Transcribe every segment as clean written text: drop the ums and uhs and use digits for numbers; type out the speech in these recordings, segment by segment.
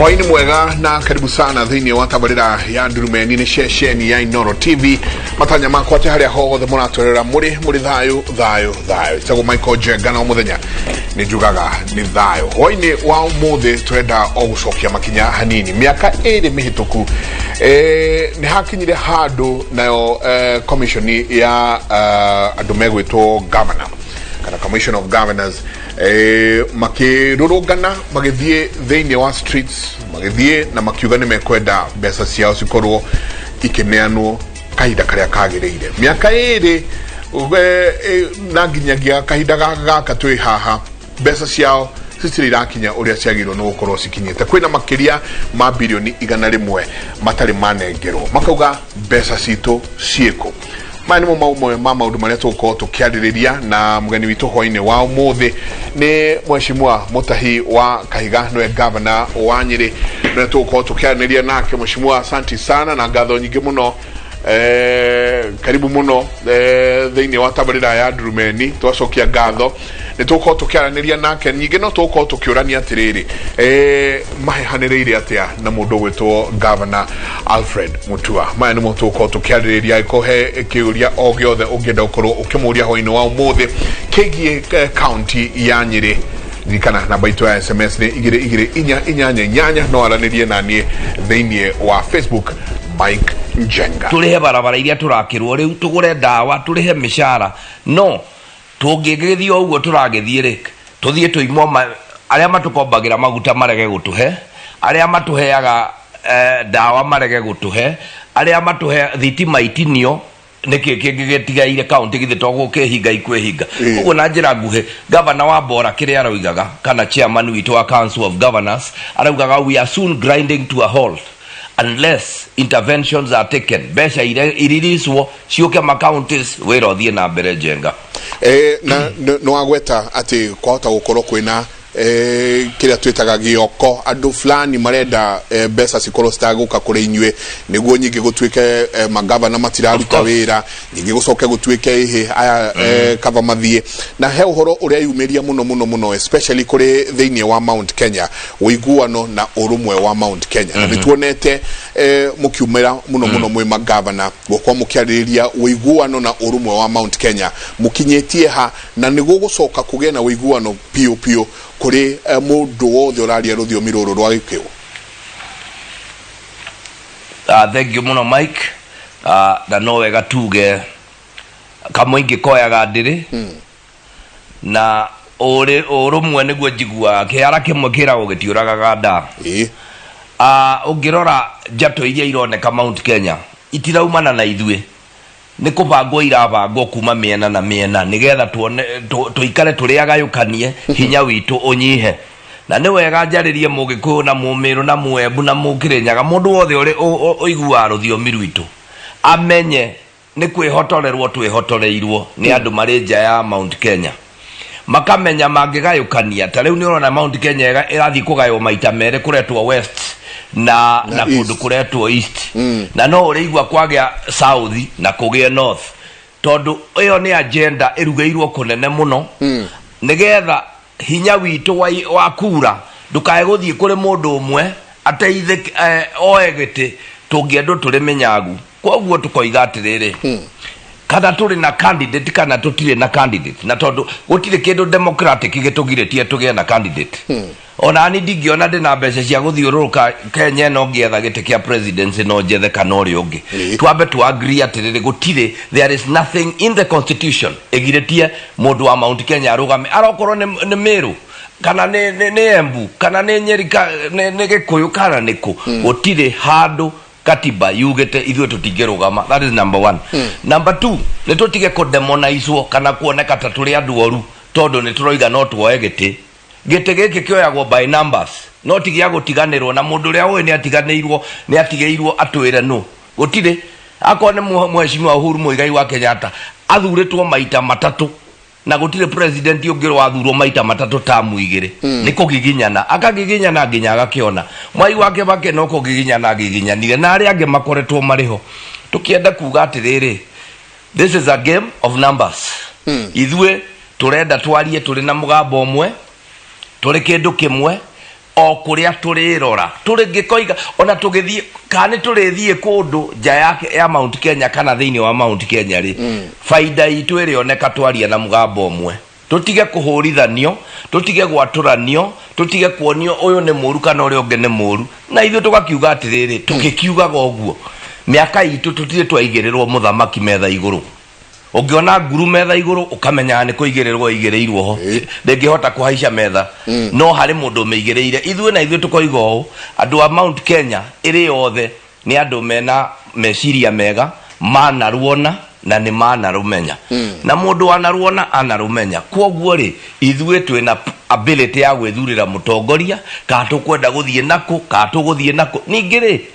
Waini mwega na karibu sana dhini wa tabarira ya ndurumeni ni shesheni ya Inoro TV. Matanya mako ate haria hothe muratwerera muri thayo. Itago Michael Jega na umuthenya ni jugaga ni thayo. Waini wa umuthe turenda ogucokia makinya hanini. Miaka iri mihituku ni hakinyire handu nayo commission ya andu megwitwo governor kana commission of governors makirurugana magithie thini wa streets magithie na makiuga ni mekwenda mbeca ciao cikorwo ikineanwo kahinda karia kagiriire miaka iri na nginyagia kahinda gaka twi haha mbeca ciao citirakinya uria ciagirwo no gukorwo cikinyite kwina makiria ma bilioni 100 matari manengerwo makauga mbeca citu cieko mani mo maundu maria tuko tukiaririria na mugeni witu hoine wa umuthe ni Mheshimiwa Mũtahi wa Kahiga no governor wa Nyeri na tuko tukiaririria nake Mheshimiwa asante sana na ngatho nyingi muno karibu muno thini wa tabarira ya ndurumeni twacokia ngatho ni tuko tukiaraniria nake nyingi no tuko tukiurania atiriri mahehaniriire atia na mundu gwitwo governor Alfred Mutua maya ni mo tuko tukiaririria ikohe kiuria o giothe ungienda ukorwo ukimuria hoine wa umuthe kigie county ya Nyeri nikana na baito ya SMS ni igire inyanya no aranirie nanie thini wa Facebook Mike Njenga tulihe barabara iria turakirwo riu tugure dawa tulihe mishara no tungigithio uguo turagithie rik tuthie tuimwo aria matukombagira maguta marege gutuhe aria matuheaga dawa marege gutuhe aria matuhe thitima itinio niki kingigetigaire county githitogwo kehinga ikwehinga uguo na njira nguhe governor wa Bora kire aroigaga kana chairman witu wa council of governors araugaga we are soon grinding to a halt unless interventions are taken besha iririswo cioke ma counties wirothie na mbere Njenga na no agweta ati kwahota gukorwo kwina kiria twitaga gioko andu fulani marenda mbeca cikorwo citaguka kuri inywe niguo nyingi gutwike magavana matiraruta wira nyingi gucoke gutwike ihe aya kava mathie na he uhoro uria yumiria muno especially kuri thini wa Mount Kenya uiguano na urumwe wa Mount Kenya na nituonete mukiumira muno mwe magavana gukwa mukiaririria uiguano na urumwe wa Mount Kenya mukinyetie ha na niguo gucoka kugia na uiguano pio kuri mundu wothe uraria ruthiomi ruru rwa gikio. Thank you muno Mike na no wega tuge kamuingi koyaga ndiri na urumwe niguo njigua kiara kimwe kiragwo gitiuragaga nda ungirora njato iria ironeka Mount Kenya itiraumana na ithue ni kubangwo irabangwo kuma miena na miena nigetha tuone tuikare turiagayukanie hinya witu unyihe na ni wega njaririe mugikuyu na mumiru na muembu na mukirinyaga mundu wothe uri oigua ruthiomi rwitu amenye ni kwihotorerwo twihotoreirwo ni andu mari nja ya Mount Kenya makamenya mangigayukania ta riu ni urona Mount Kenya irathi kugayo maita mere kuretwo west na kundu kuretwo east na no urigwa kwagia south na kugia north tondu iyo ni agenda irugeirwo kunene muno nigetha hinya witu wa kura ndukae guthie kuri mundu umwe ateithike oegete tungiendu turi menyagu koguo tukoiga atiriri kana turi na candidate kana tutire na candidate na tondu gutire kindu democratic gitugiretie tugie na candidate ona ni dingiona ndina mbeca cia guthiuruka Kenya no ngietha gite kia presidency no jethe kana uri ungi twambe tu agree atiriri gutire there is nothing in the constitution egiretie mundu wa Mount Kenya arugame arokorwo ni Meru kana ni Embu kana ni Nyeri ni Gikuyu kana niku gutire handu katiba yugete ithwe tutingirugama. That is number 1. Number 2 ni tutige ko demonize kana kuoneka ta turi andu oru tondu ni turoiga no tuoe gite giki kioyagwo by numbers no tigia gutiganirwo na mundu ria we ni atiganirwo ni atigeirwo atwire no gutire akone Mheshimiwa Uhuru Muigai wa Kenyatta athuritwo maita matatu na gutire president yongirwo athurwo maita matatu tamu igire ni kugiginyana akagiginyana nginya agakiona Mwai wake bake no kugiginyana agiginyanire na ari ange makoretwo mariho tukienda kuga atiriri this is a game of numbers ithwe turenda twarie turi na mugambo umwe turi kindu kimwe o kuria turirora turigikoiga ona tugithie kana turithie kundu nja yake ya Mount Kenya kana thiini wa Mount Kenya ri faida itu irioneka twaria na mugambo umwe tutige kuhurithanio tutige gwaturanio tutige kuonio uyu ni muru kana uri unge ni muru na ithu tugakiuga atiriri tugikiugaga uguo miaka itu tutire twaigirirwo muthamaki metha iguru ungiona nguru metha iguru ukamenya ni kuigirirwo igireirwo ho ndengihota kuhaisha metha no hari mundu meigireire ithu na ithu tukoiga u andu a Mount Kenya iri yothe ni andu mena meciria mega manaruona na ni manarumenya na mundu wanaruona anarumenya kwoguo ri ithuĩ twina ability ya gwithurira mutongoria ka tukwenda guthie nako ka tuguthie nako ningi ri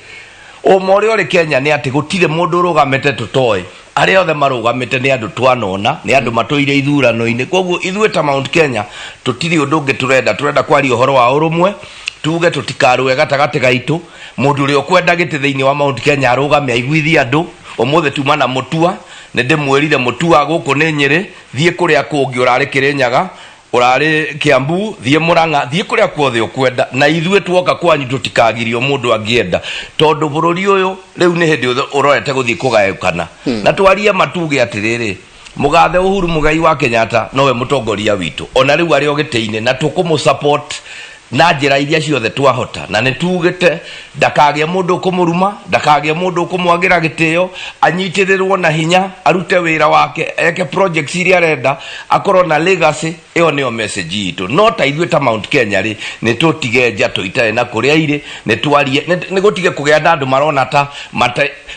umori ori Kenya ni ati gutire mundu rugamete tutoe aria othe marugamete ni andu twanona ni andu matoire ithurano-ini kwoguo ithuĩ ta Mount Kenya tutiri undu ungi turenda kwaria uhoro wa urumwe tuge tutikarwe gatagati gaitu mundu uri okwenda giti thiini wa Mount Kenya arugame aiguithie andu umuthe tuma na mutua nende mwirire mutua guku ni Nyeri thie kuria kungi urari Kirinyaga urari Kiambu thie Murang'a thie kuria kwothe ukwenda na ithuĩ twoka kwanyu tutikagirio mundu angienda tondu bururi uyu riu ni hindi urorete guthie kugayukana na twarie matuge atiriri mugathe Uhuru Mugai wa Kenyatta nowe mutongoria witu ona riu ari ogiteine na tukumu support na njira iria ciothe twahota na nitugite ndakagie mundu kumuruma ndakagie mundu kumwagira gitio anyitirirwo na hinya arute wira wake eke projects iria arenda akorwo na legacy iyo niyo message itu no ta ithuĩ ta Mount Kenya ri nitutige nja tuitare na kuria iri nitwarie nigutige kugia andu marona ta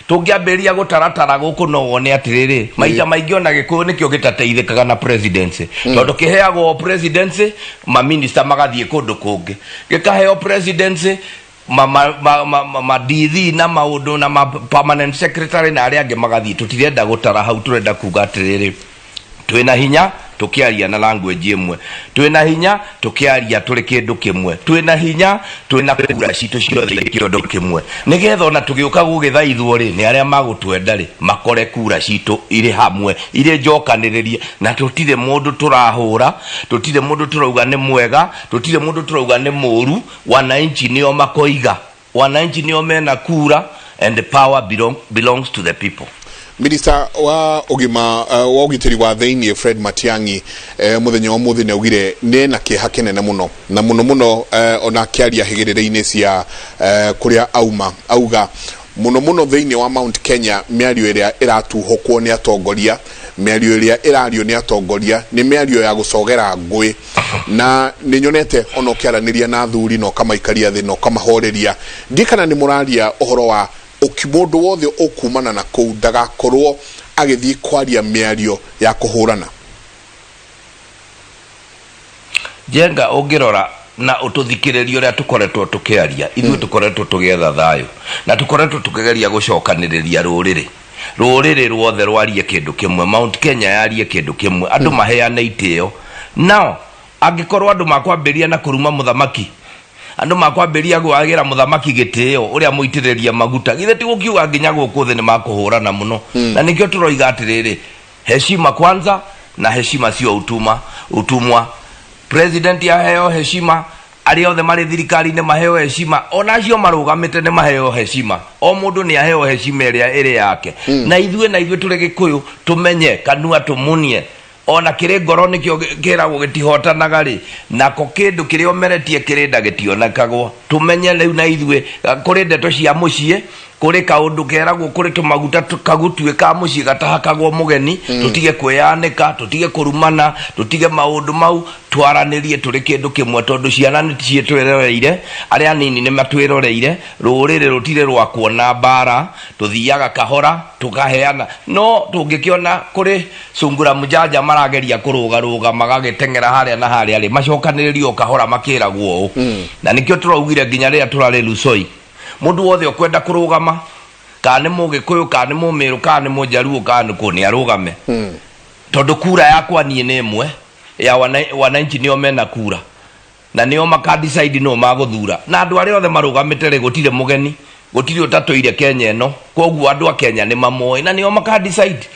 tungiambiria gutaratara guku no wone atiriri maita maingi ona gikuyu nikio gitateithikaga na presidency tondu kiheagwo presidency ma minister magathie kundu kungi gikaheo presidency ma DD na maundu na ma permanent secretary na aria angi magathie tutirenda gutara hau turenda kuga atiriri twina hinya tukiaria na language imwe twina hinya tukiaria turi kindu kimwe twina hinya twina kura citu ciothe kindu kimwe nigetha ona tugiuka gugithaithwo ri ni aria magutwenda ri makore kura citu iri hamwe iri njokaniririe na tutire mundu turahura tutire mundu turauga ni mwega tutire mundu turauga ni muru wananchi nio makoiga wananchi nio mena kura and the power belongs to the people. Minister wa ugima wa ugitiri wa thiini Fred Matiang'i muthenya wa muthi ne ugire ne na kiha kinene muno na muno ona kiaria higirire-ini cia kuria auga muno thiini wa Mount Kenya miario iria iratuhokwo ni atongoria miario iria irario ni atongoria ni miario ya gucogera ngui na ninyonete ono kiaraniria na thuri no kama ikaria thi no kama horeria ndikana ni muraria uhoro wa ukimundu wothe ukumana na kou ndagakorwo agithii kwaria miario ya kuhurana jenga ungirora na ututhikiririo ria tukoretwo tukiaria ithuĩ tukoretwo tugetha thayo na tukoretwo tukigeria gucokaniriria ruriri ruothe rwarie kindu kimwe Mount Kenya yarie kindu kimwe andu maheane itio nao angikorwo andu makwambiria na kuruma muthamaki andu makwambiria gwagira muthamaki gitio uria muitiriria maguta githe ti gukiuga nginya guku thi ni makuhurana muno na nikio turoiga atiriri heshima kwanza na heshima sio utumwa president ya heo heshima ari othe mari thirikari ni maheo heshima ona acio marugamite ni maheo heshima o mundu ni aheo heshima iria iri yake na ithuĩ turi gikuyu tumenye kanua tumunie ona kire ngoro nikio kiragwo gitihotanaga ri nako kindu kirio meretie kirinda gitionekagwo tumenye riu na ithuĩ kuri ndeto cia mucie kuri kaundu keragwo kuri tumaguta tukagutue ka mucie gatahakagwo mugeni tutige kweyanika tutige kurumana tutige maundu mau twaranirie turi kindu kimwe tondu ciana ni cietwerereire aria nini ni matwerereire ruriri rutire rwa kuona bara tuthiaga kahora tukaheana no tungikiona kuri sungura mujaja marageria kuruga magagitengera haria na haria ri macokaniririo kahora makiragwo na nikio turaugire nginya ria turare Lusoi mundu wothe okwenda kurugama kana mugikuyu kana mumiru kana mujaruo kana kuni arugame tondu kura yakwa nie ni imwe ya wananchi nio mena kura na nio makadecide no maguthura na andu aria othe marugamite ri gutire mugeni gutire utatoire Kenya eno koguo andu a Kenya ni mamoe na nio makadecide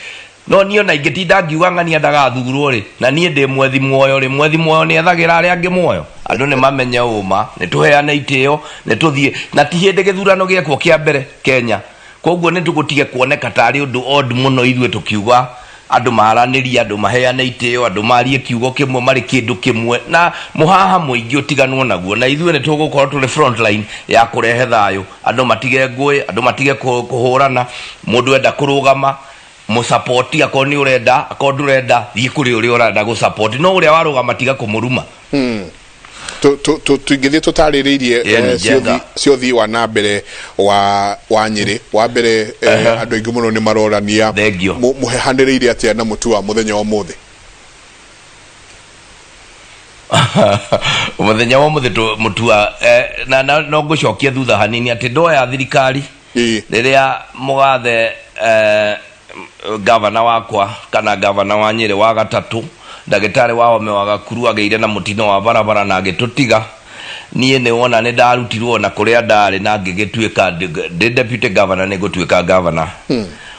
no niyo na ingitinda ngiuga ng'ania ndagathurwo ri na nie ndi mwethi muoyo ri mwethi muoyo ni ethagira aria angi muoyo andu ni mamenye uma ni tuheane itio ni tuthie na ti hindi githurano giekwo kia mbere Kenya koguo ni tugutige kuoneka tari undu odd muno ithwe tukiuga andu maraniria andu maheane itio andu marie kiugo kimwe mari kindu kimwe na muhaha muingi utiganwo naguo na ithwe ni tugukorwo tuli front line ya kurehe thayo andu matige ngui andu matige kuhurana mundu enda kurugama musapoti akoni urenda akondurenda thii kuri uri urenda go support no uria warugama tiga kumuruma tuingithie tutaririirie ciothi wa na mbere wa Nyeri wa mbere andu aingi muno ni marorania muhehaniriire atia na mutua muthenya wa muthi muthenya wa muthi mutua na no ngucokia thutha hanini ati ndoya thirikari riria mugathe gavana wakwa kana gavana wa Nyeri wa gatatu ndagitari wao mewagakuru ageire na mutino wa barabara na agitutiga nie ne wona ne ndarutirwo na kuria ndari na ngigituika deputy governor ne gutuika governor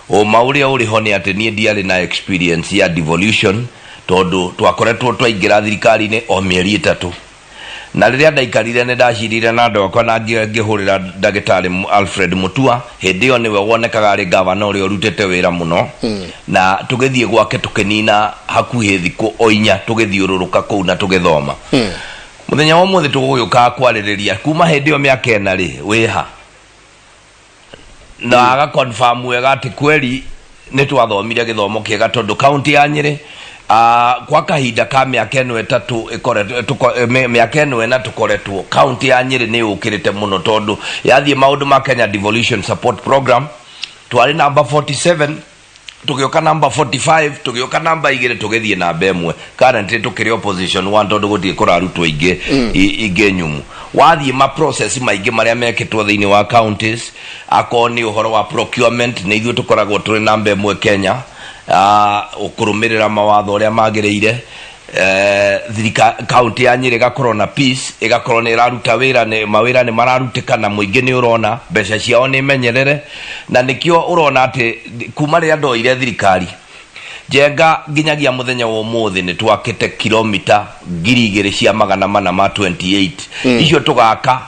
o mauria uri honi ati nie ndiari na experience ya devolution tondu twakoretwo twaingira thirikari ne o mieri 3 na riria ndaikarire ne ndashirire na ndokwa na ngihurira ndagitari Alfred Mutua hindi yo niwe wonekaga ari governor uri urutete wira muno na tugithie gwake tukenina hakuhi thiku oinya tugithiururuka kuu na tugithoma muthenya wa muthi tuguyuka kwaririria kuma hindi yo miaka ena ri wiha na aga confirm wega ati kweli ni twathomire githomo kiega tondu county ya Nyeri kwa kahinda ka miaka eno 3 ikoretwo miaka eno ena tukoretwo county ya Nyeri ni ukirite muno tondu yathie maundu ma Kenya Devolution Support Program twari number 47 tugioka number 45 tugioka number 2 tugithie na bemwe currently tukiri opposition 1 tondu gutie kurarutwo inge nyumu wathie ma process maingi maria mekitwo thiini wa counties akoni uhoro wa procurement ni ithu tukoragwo turi number 1 Kenya ukurumirira mawatho uria magireire county ya Nyeri gakorwo na peace igakorwo ni raruta wira ni mawira ni mararutikana muingi ni urona mbeca ciao ni menyerere na nikio urona ati kuma ria ndoire thirikari jenga nginyagia muthenya wa umuthi ni twakite kilomita 2,000 cia magana mana ma 28 icio tugaka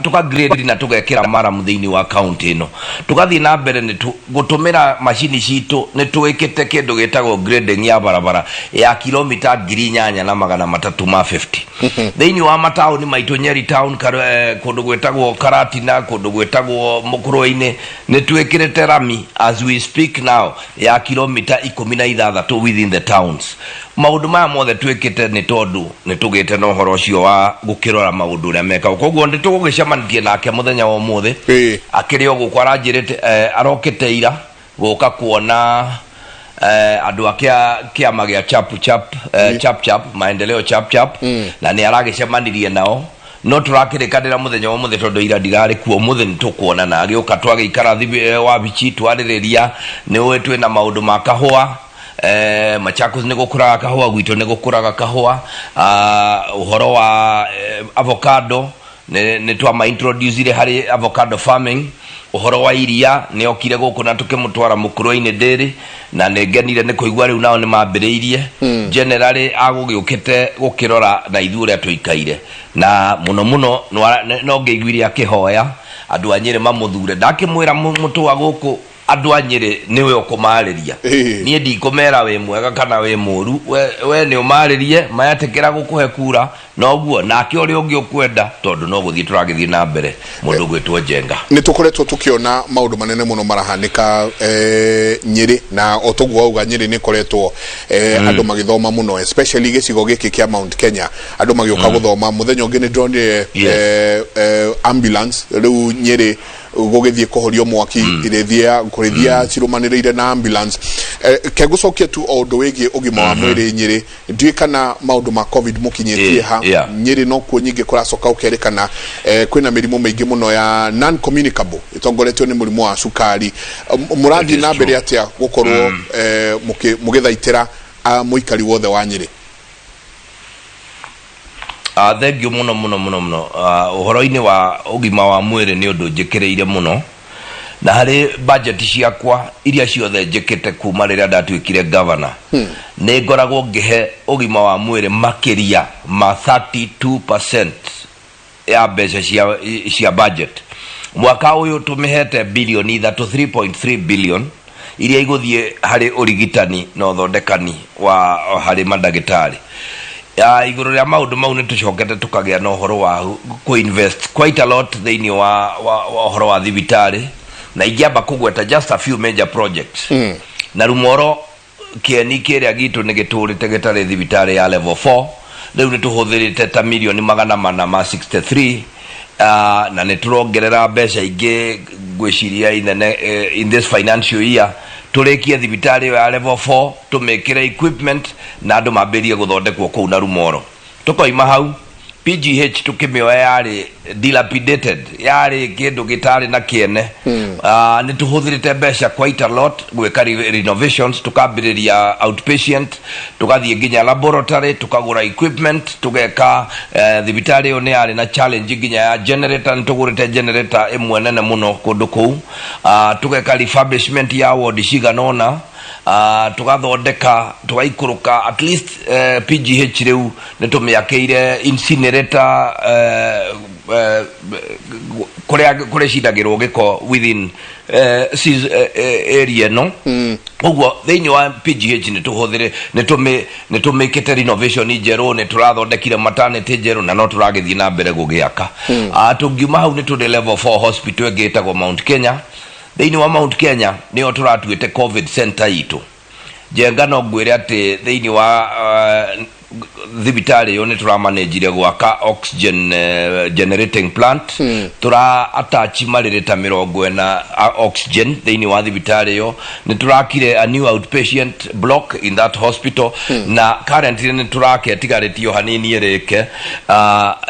tuka grade na tugekira mara muthiini wa county ino tugathi na mbere ni gutumira machine citu ni twikite kindu gitagwo grading ya barabara ya kilomita 8,000 na magana 350 thiini wa matauni maitu Nyeri town kundu gwetagwo Karatina kundu gwetagwo Mukurwa-ini ni twikirite rami as we speak now ya kilomita 16 within the towns maundu maya mothe twikite ni tondu ni tugite no horo cio wa gukirora maundu ria meka koguo ndi tugugicamanitie nake muthenya wa umuthi akirio gukwara njirite arokite ira guka kuona andu akia magia chap maendeleo chap na ni aragicamanirie nao no turakirikanira muthenya wa muthi tondu ira ndirari kuo muthi ni tukuona na agioka twage Kĩrathi wa bichi twaririria ni wetwe na maundu ma kahua Machakos ni gukuraga kahua gwito ni gukuraga kahua uhoro wa avocado ni twa introduce hari avocado farming uhoro wa iria ni okire guku na tukimutwara Mukurwa-ini dairy na negenire ni kuigwa riu nao ni mambiriirie generally agugiukite gukirora na ithure tuikaire na muno no ngeiguire akihoya andu a Nyeri mamuthure ndakimwira mutua guku andu a Nyeri niwe ukumariria nie ndikumera we mwega kana we muru we ni umaririe mayatekera gukuhe kura noguo nake uri ungi ukwenda tondu no guthie turagithie na mbere mundu gwetwo jenga ni tukoretwo tukiona maundu manene muno marahanika Nyeri na otogwa uga Nyeri ni koretwo andu magithoma muno especially gicigo giki kia Mount Kenya andu magioka guthoma muthenya ungi ni ndonire ambulance riu Nyeri gugithie kuhorio mwaki irethia kurithia cirumaniriire na ambulance kegucokia tu ondo wigi ugima wa mwiri Nyeri ndikana maundu ma covid mukinyetie ha Nyeri no kuo nyingi kuracoka ukerekana kwina mirimu maingi muno ya non communicable itongoretio ni murimu wa sukari murathi na mbere atia gukorwo mugithaitira muikari wothe wa Nyeri thank you muno uhoro-ini wa ugima wa mwiri ni undu njikireire muno na hari budget ciakwa iria ciothe njikite kuma rĩrĩa ndatuĩkire governor nĩ ngoragwo ngihe ũgima wa mwĩrĩ makiria ma 32% ya mbeca cia budget. Mwaka uyu tumihete bilioni 3.3 billion iria iguthie hari urigitani na uthondekani wa hari madagitari. Iguru ria maundu mau ni tucokete tukagia na uhoro wa ku invest quite a lot thini wa uhoro wa thibitari na igiamba kugweta just a few major projects. Na rumoro kieni kiria gitu ni giturite gitari thibitari ya level 4 riu ni tuhuthirite ta milioni 463 na ni turongerera mbeca ingi gwiciria in this financial year turekie thibitari ya level 4 tumekire equipment na andu mambirie guthondekwo kou na rumoro tukoima hau PGH tukimioya yari dilapidated yari kindu gitari na kiene ni tuhuthirite mbeca quite a lot gweka renovations tukambiriria outpatient tugathie nginya laboratory tukagura equipment tugeka thibitari yo ni yari na challenge nginya ya generator tugurite generator imwe nene muno kundu kou tugeka refurbishment ya ward ciganona tugathondeka tugaikuruka at least PGH riu nitumiakeire incinerator kure shidagirwo giko within area no ogwo thini wa PGH nitumikite renovation njeru ni turathondekire maternity njeru na no turagithie na mbere gugiaka tungiuma hau ni tuli level 4 hospital gitagwo Mount Kenya. Thini wa Mount Kenya niyo turatuite COVID center itu jenga no gwire ati thini wa thibitari yo ni turamanagire gwaka oxygen generating plant tura attach maririta 40 oxygen thini wa thibitari yo ni turakire a new outpatient block in that hospital na currently ni turake tigaretio hanini ereke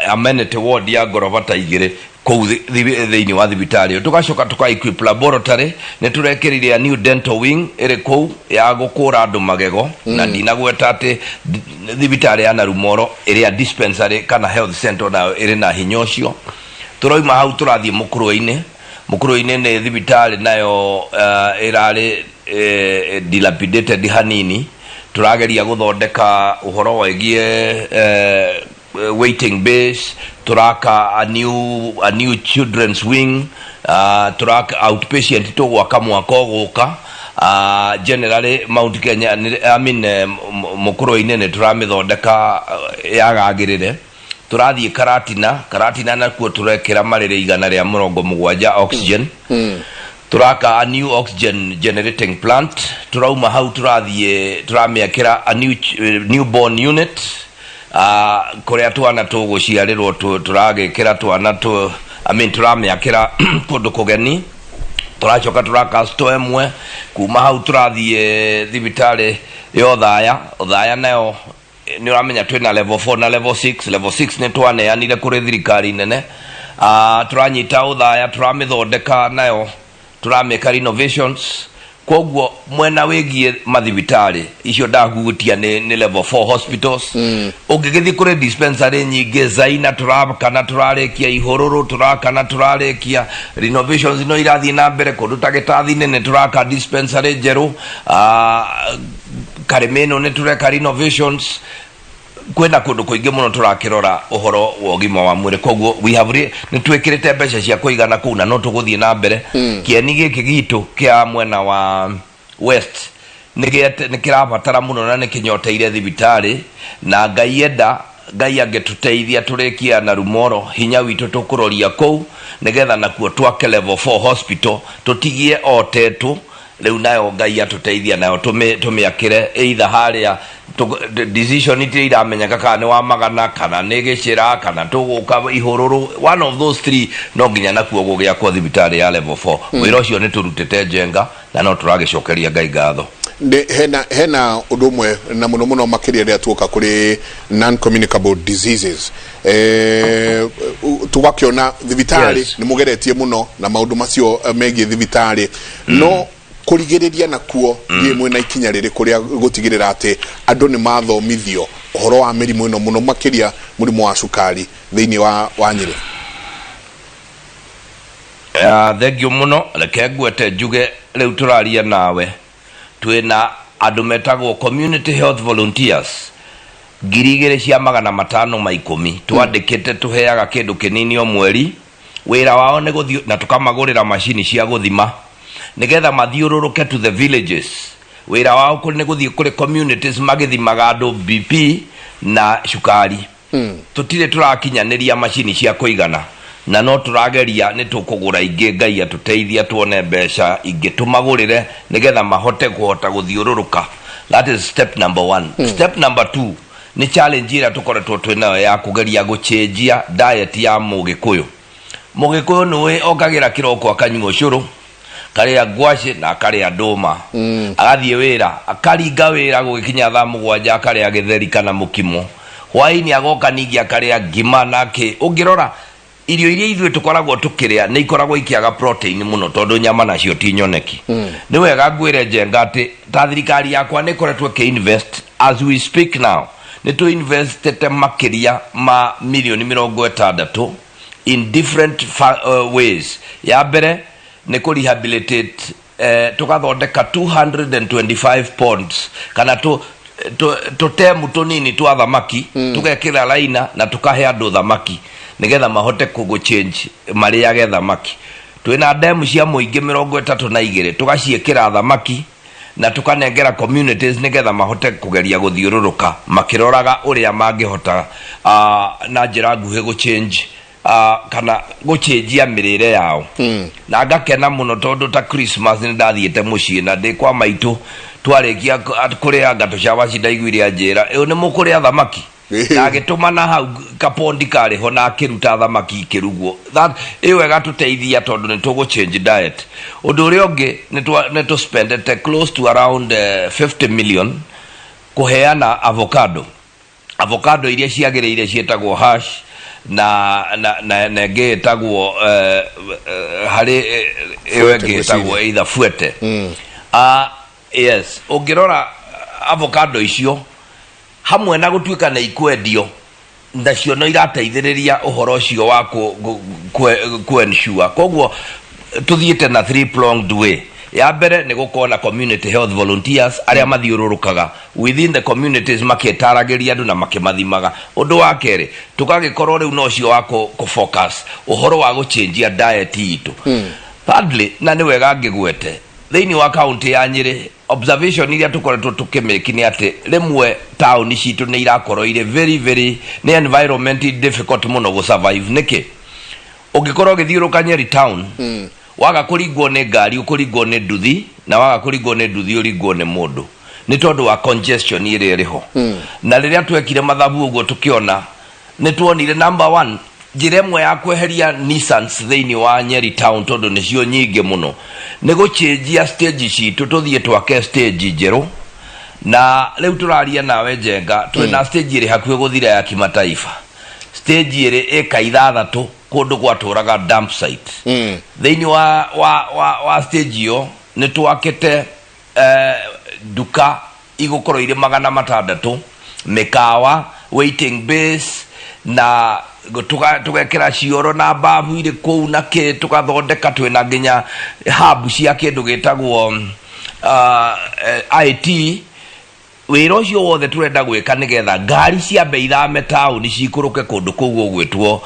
amenity ward ya gorobata igire kou thini wa thibitari tugacoka tuka equip laboratory ne turekerire a new dental wing ere kou ya gukura andu magego na ndinagweta ati thibitari ya Narumoro ere dispensary kana health center na ere na hinyocio turoima hau turathie mukuruine ne thibitari nayo irari dilapidated hanini turageria guthondeka uhoro wegie waiting base turaka a new children's wing turaka outpatient to gwaka mwaka guka generally Mount Kenya mukuruine ne turamithondeka yagagirire turathie karatina na kuo turekera marire igana ria 70 oxygen turaka a new oxygen generating plant turauma hau turamiakira a newborn unit kuria twana tuguciarirwo turagikira twana turamiakira kundu kugeni turacoka turaka store emwe kuma hau turathie thibitari yo thaya nayo ni uramenya twina level 4 na level 6 ni twaneanire kuri thirikari nene turanyita uthaya turamithondeka nayo turameka renovations kogwo mwena wegie mathibitari icio ndahugutia ni level 4 hospitals ungigithi kuri dispensary nyingi zaina turabakana turarekia ihororo turakana turarekia renovations no irathi na mbere kundu tagitathi nene turaka dispensary jeru Karemeno ne tureka renovations kwenda kundu kuingi muno turakirora uhoro wa ugima wa mwire kogwo we have ni twekirite mbeca cia kuigana kuna no tuguthie na mbere kieni giki gitu kia mwena wa west ni kirabatara muno na ni kinyoteire thibitari na Ngai angetuteithia turekia Narumoro hinya witu tukuroria kou nigetha nakuo twake level 4 hospital tutigie otetu riu nayo Ngai atuteithia nayo tumiakire either haria decision itiramenya kana ni wa magana kana ni gicira kana tuguka ihururu one of those three no nginya nakuo gugia kwa thibitari ya level 4 wira ucio ni turutite jenga na no turagicokeria Ngai ngatho hena udumwe na muno makiria ria tuoka kuri non communicable diseases tuwakiona thibitari ni mugeretie muno na maundu macio megie thibitari no kurigiriria nakuo ye mwena ikinya riri kuria gutigirira ati andu ni mathomithio uhoro wa mirimu ino muno makiria murimu wa cukari thini wa Nyeri Thank you muno reke ngwete njuge riu turaria nawe twina andu metagwo community health volunteers 2,510 twandikite tuheaga kindu kinini o mweri wira wao ni guthio na tukamagurira machini cia guthima nigetha mathiururuke to the villages wira wao ni guthio kuri communities magithimaga andu BP na shukari tutire turakinyaniria machini cia kuigana na no turageria ni tukugura ingi ngai atuteithia tuone mbeca ingi tumagurire nigetha mahote kuhota guthiururuka. That is step number 1. Step number 2 ni challenge ira tukoretwo twinayo ya kugeria gucenjia diet ya Mugikuyu niwe okagira kiroko akanywa ucuru karia ngwaci na karia nduma agathie wira akaringa wira gugikinya thaa 7 akaria githeri kana mukimo hwaini agoka ningi akaria ngima nake ungirora irio iria ithuĩ tukoragwo tukiria ni ikoragwo ikiaga protein muno tondu nyama nacio ti nyoneki ni wega ngwire njenga ati ta thirikari yakwa ni koretwo ke invest as we speak now ni tu investete makiria ma milioni 60 in different ways. Ya mbere ni ku rehabilitate tukathondeka 225 ponds kana temu tunini twa thamaki tugekira laina na tukahe andu thamaki nigetha mahote kugo change mariage thamaki. Twina demu cia muingi 32 tugaciekira thamaki na tukanengera communities nigetha mahote kugeria guthiururuka makiroraga uria mangihota na njira nguhe go change kana gucenjia mirire yao na ngakena muno tondu ta Christmas ni ndathiete mucii na ndi kwa maitu twarikia kuria ngatucawa cindaiguire njira iyo ni mukuria thamaki na gitumana hau kapondi kari ho na kiruta thamaki kirugwo that iyo wega tuteithia tondu ni tugo change diet. Undu uria ungi ni to spend close to around 50 million kuheana avocado iria ciagiriire cietagwo hash na nege tagwo hari ewege tagwo either fuete yes ungirora avocado icio hamwe na gutuika na ikwendio ndacio no irateithiriria uhoro ucio wa ku ensure kogwo tuthiete na 3-pronged way. Ya mbere ni gukona community health volunteers aria mathiururukaga within the communities maketaragiria andu na makimathimaga. Undu wa keri tukagikorwo riu no cio wako ku focus uhoro wa gucenjia diet itu. Thirdly na ni wega ngigwete thiini wa county ya Nyeri observation iria tukoretwo tukimeki ni ati rimwe town citu ni irakorwo ire very ni environment difficult muno go survive niki ungikorwo githiuruka Nyeri town waga kuringwo ni ngari ukuringwo ni nduthi na waga kuringwo ni nduthi uringwo ni mundu ni tondu wa congestion ire riho na riria twekire mathabu uguo tukiona ni tuonire number 1 jiremwe ya kweheria Nissans thiini wa Nyeri town tondu nicio nyingi muno ni gucenjia stage citu tuthie twake stage njeru na riu turaria nawe njenga twina stage iri hakuhe guthira ya kimataifa stage iri eka 6 kundu gwaturaga dump site thiini wa stage yo ni twakete duka igukorwo ire 600 mikawa waiting base na tugekera cioro na babu ire kou na ke tukathondeka twina nginya hub cia kindu gitagwo IT wira ucio wothe turenda gwika nigetha ngari cia bei thame town cikuruke kundu kou gwitwo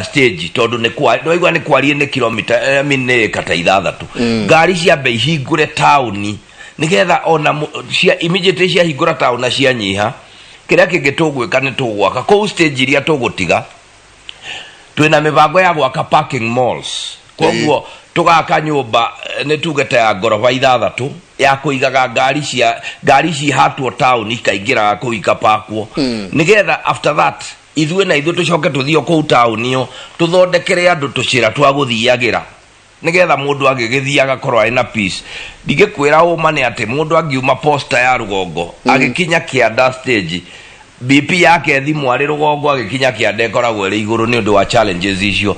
stage tondu ni kwaigwa ni kwarie ni kilomita ni kata 6 ngari cia bei hingure town nigetha ona cia immediate cia hingura town na cia nyiha kiria kingi tugwika ni tugwaka kou stage iria tugutiga twina mibango ya gwaka parking malls kogwo tugaka nyumba ni tugete ya gorofa 6 ya kuigaga ngari ci hatwo town ikaingira kuika pakwo nigetha after that ithuĩ na ithuĩ tucoke tuthio ku town iyo tuthondekere andu tucira twaguthiagira nigetha mundu agigithiaga korwa ina peace. Ndigikwira uma ni ati mundu angiuma posta ya rugongo agikinya kianda stage BP yake thimu ari rugongo agikinya kianda koragwo ri iguru ni undu wa challenges icio.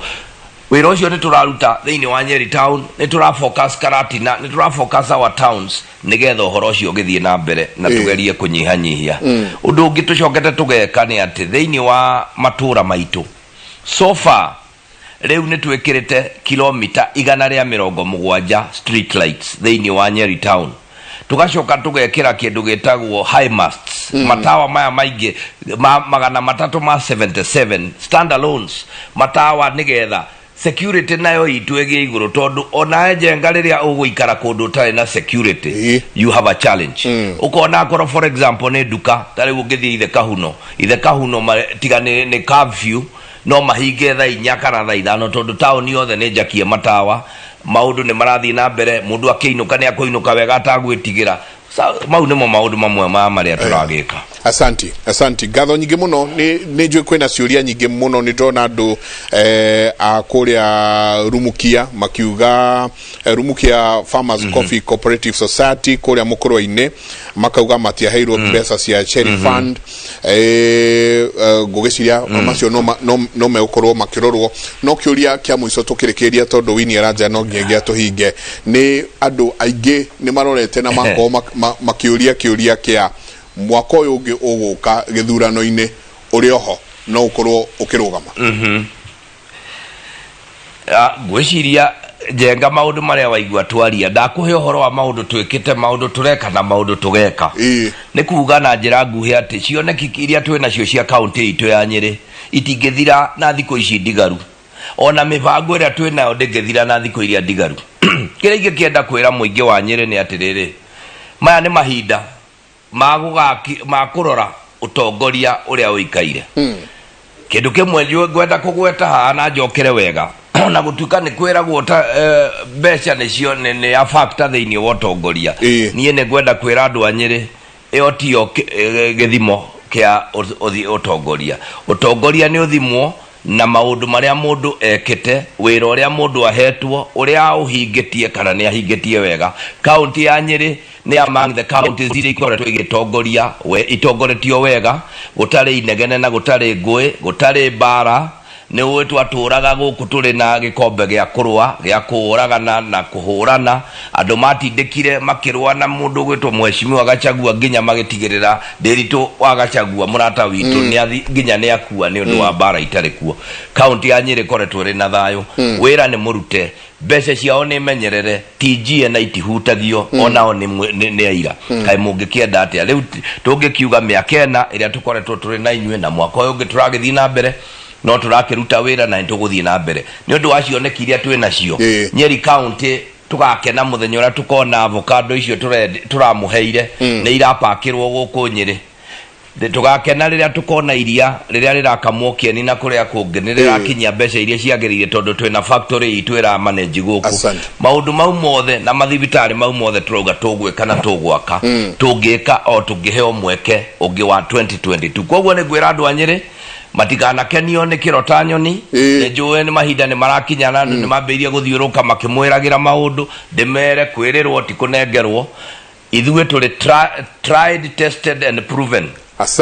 Wira ucio ni turaruta thiini wa Nyeri town ni turafocus Karatina ni turafocus our towns nigetha uhoro ucio githie na mbere na tugerie kunyihanyihia undu ungi tucokete tugeka ni ati thiini wa matura maitu so far Riu ni twikirite kilomita 170 street lights thiini wa Nyeri town. Tugacoka tugekira kindu gitagwo high masts, matawa maya maingi magana 377 standalones, matawa nigetha security nayo itwege iguru tondu ona jenga riria uguikara kundu tare na security you have a challenge. Ukona koro for example ne duka tare ugithi ithe kahuno tigane ne curfew no mahinge tha 4 kana tha 5 tondu town yothe ne jakie matawa, maundu ne marathi na mbere, mundu akiinuka ne akoinuka wega atagwitigira. Mau nimo maundu mamwe maria turagika. Asanti gatho nyingi muno ni njwe kwina ciuria nyingi muno ni ndona andu akuria Rumukia makiuga Rumukia Farmers Coffee Cooperative Society kuria mukurwa-ini makauga matiaheirwo mbeca cia Cherry Fund gugiciria macio no meukorwo makirorwo no kiuria kia muico tukirikiria tondu wini aranja no nginya tuhinge ni andu aingi ni marorete na mako makiuria kia mwaka uyu ungi uguka githurano-ini uri oho no ukorwo ukirugama. Gwiciria jenga maundu maria waigua twaria ndakuhe uhoro wa maundu twikite, maundu tureka na maundu tugeka. Ni kuuga na njira nguhi ati cioneki iria twina cio cia county itu ya Nyeri itingithira na thiko ici ndigaru, ona mibango iria twinayo ndingithira na thiko iria ndigaru. Kira ingikienda kwira muingi wa Nyeri ni atiriri, maya ni mahinda makurora utongoria uria uikaire. Kindu kimwe ngwenda kugweta haha na njokere wega na gutuka ni kwiragwo ta mbeca nicio ni ya factor thiini wa utongoria. Nie ne ngwenda kwira andu a Nyeri iyo tio githimo kia utongoria. Utongoria ni uthimwo na maundu maria mundu ekete, wira uria mundu ahetwo, uria uhingitie kana ni ahingitie wega. County ya Nyeri ni among the counties iria ikoretwo igitongoria itongoretio wega, gutari inegene na gutari ngui, gutari bara. Ni wetu aturaga guku turi na gikombe gia kurwa gia kuuragana na kuhurana, andu matindikire makirwa na mundu gwitwo Mheshimiwa Gachagua nginya magitigirira Nderitu wa Gachagua murata witu ni nginya ni akua ni undu wa bara itari kuo. County ya Nyeri koretwo ri na thayo, wira ni murute, mbeca ciao ni menyerere, TG na itihutagio onao ni aira. Kai mungikienda atia riu tungikiuga miaka ena iria tukoretwo turi na inywe na mwaka uyu ungi turagithi na mbere no turakiruta wira na nituguthii na mbere ni undu wacio nekiria twina cio. Nyeri county tugakena muthenya uria tukona avocado icio turamuheire ni irapakirwo guku Nyeri. Tugakena riria tukona iria riria rirakamwo Kieni na kuria kungi ni rirakinyia mbeca iria ciagirire tondu twina factory itu ira manage guku. Maundu mau mothe na mathibitari mau mothe turauga tugwika na tugwaka, tungika o tungiheo mweke ungi wa 2022. Koguo ni gwira andu a Nyeri matigana kenio ni kirota nyoni njue ni mahinda ni marakinyana ni mambiria guthiuruka makimwiragira maundu ndimere kwirirwo ti kunengerwo. Ithuĩ tuli tried, tested and proven.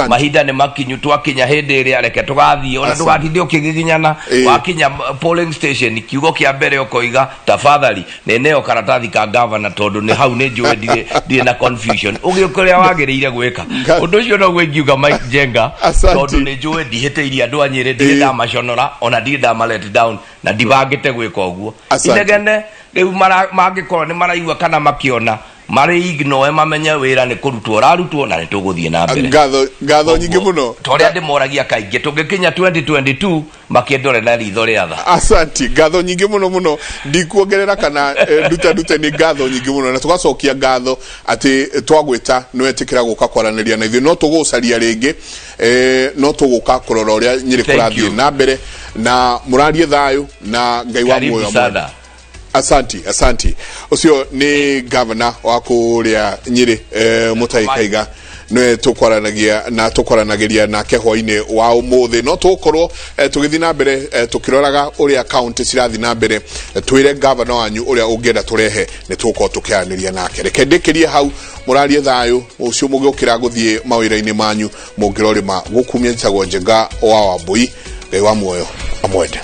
Mahinda ni makinyu twakinya hindi iria reke tugathie ona tugatinde ukigiginyana wakinya polling station kiugo kia mbere ukoiga tafadhali neneo karatathi ka governor tondu ni hau ni njue ndire na confusion ugiukoria wagiriire gwika undu ucio no gwigiuga Mike Jenga tondu ni njue ndihiteirie andu a Nyeri ndire ndamaconora ona ndire ndama let down na ndibangite gwika uguo. Inegene riu mangikorwo ni maraigua kana makiona mari ignore mamenya wira ni kurutwo rarutwo na nituguthie na mbere. Gatho nyingi muno toria ndimoragia kaingi tungikinya 2022 makendore na ritho riatha. Asanti gatho nyingi muno ndikuongerera kana dute ni gatho nyingi muno na tugacokia gatho ati twagwita no etikira guka kwaraniria na ithuĩ no tugucaria ringi no tuguka kurora uria Nyeri kurathie na mbere na murarie thayo na Ngai wa muoyo. Asanti. Ucio ni governor wa kuria Nyeri Mũtahi Kahiga no tukwaranagiria na kehwa-ini wa umuthi no tukorwo tugithi na mbere tukiroraga uria county cirathi na mbere twire governor wanyu uria ungienda turehe ni tuko tukianiria nake. Reke ndikirie hau murarie thayo ucio mugiukira guthie mawira-ini manyu mungirorima gukumia ntagwo Njenga wa Wambui. Ngai wa muoyo amwende.